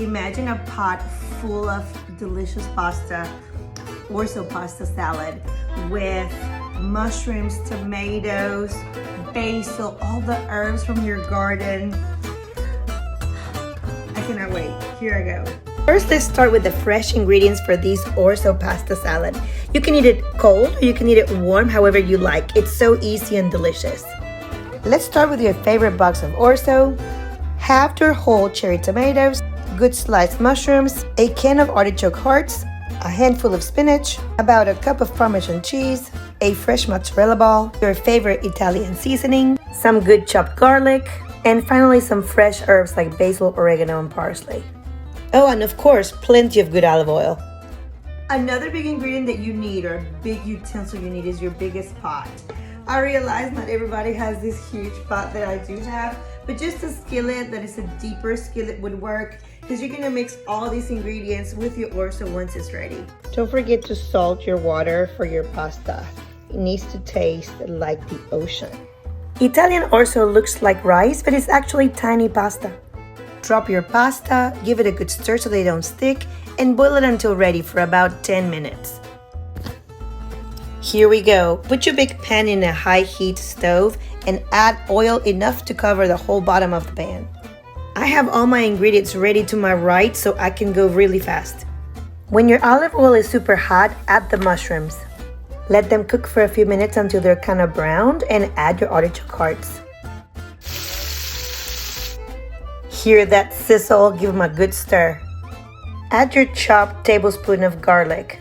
Imagine a pot full of delicious pasta, Orzo pasta salad with mushrooms, tomatoes, basil, all the herbs from your garden. I cannot wait. Here I go. First, let's start with the fresh ingredients for this Orzo pasta salad. You can eat it cold or you can eat it warm, however you like. It's so easy and delicious. Let's start with your favorite box of Orzo, half your whole cherry tomatoes, good sliced mushrooms, a can of artichoke hearts, a handful of spinach, about a cup of Parmesan cheese, a fresh mozzarella ball, your favorite Italian seasoning, some good chopped garlic, and finally some fresh herbs like basil, oregano, and parsley. Oh, and of course, plenty of good olive oil. Another big ingredient that you need, or big utensil you need, is your biggest pot. I realize not everybody has this huge pot that I do have, but just a skillet that is a deeper skillet would work, because you're gonna mix all these ingredients with your Orzo once it's ready. Don't forget to salt your water for your pasta. It needs to taste like the ocean. Italian Orzo looks like rice, but it's actually tiny pasta. Drop your pasta, give it a good stir so they don't stick, and boil it until ready for about 10 minutes. Here we go. Put your big pan in a high heat stove and add oil enough to cover the whole bottom of the pan. I have all my ingredients ready to my right so I can go really fast. When your olive oil is super hot, add the mushrooms. Let them cook for a few minutes until they're kind of browned and add your artichoke hearts. Hear that sizzle? Give them a good stir. Add your chopped tablespoon of garlic.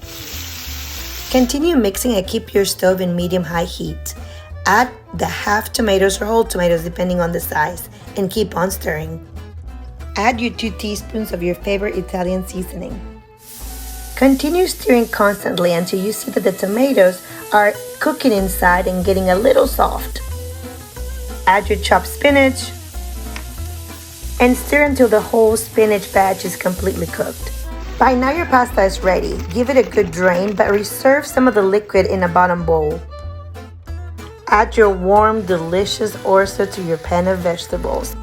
Continue mixing and keep your stove in medium-high heat. Add the half tomatoes or whole tomatoes depending on the size and keep on stirring. Add your 2 teaspoons of your favorite Italian seasoning. Continue stirring constantly until you see that the tomatoes are cooking inside and getting a little soft. Add your chopped spinach and stir until the whole spinach batch is completely cooked. By now your pasta is ready. Give it a good drain, but reserve some of the liquid in a bottom bowl. Add your warm, delicious Orzo to your pan of vegetables.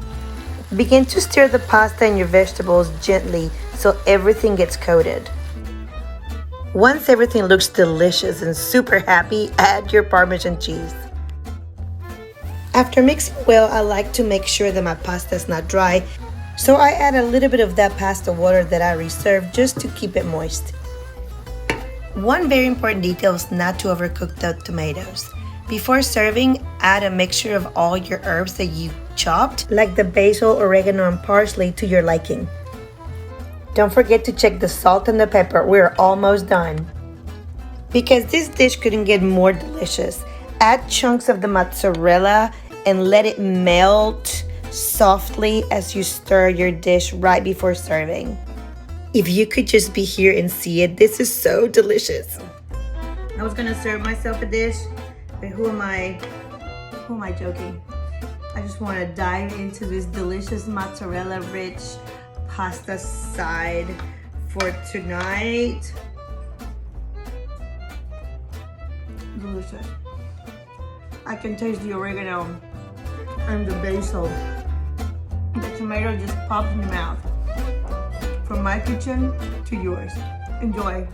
Begin to stir the pasta and your vegetables gently so everything gets coated. Once everything looks delicious and super happy, add your Parmesan cheese. After mixing well, I like to make sure that my pasta is not dry, so I add a little bit of that pasta water that I reserved just to keep it moist. One very important detail is not to overcook the tomatoes. Before serving, add a mixture of all your herbs that you chopped, like the basil, oregano, and parsley to your liking. Don't forget to check the salt and the pepper. We're almost done. Because this dish couldn't get more delicious, add chunks of the mozzarella and let it melt softly as you stir your dish right before serving. If you could just be here and see it, this is so delicious. I was gonna serve myself a dish, but who am I joking? I just wanna dive into this delicious mozzarella rich pasta side for tonight. Delicious. I can taste the oregano and the basil. The tomato just pops in your mouth. From my kitchen to yours. Enjoy.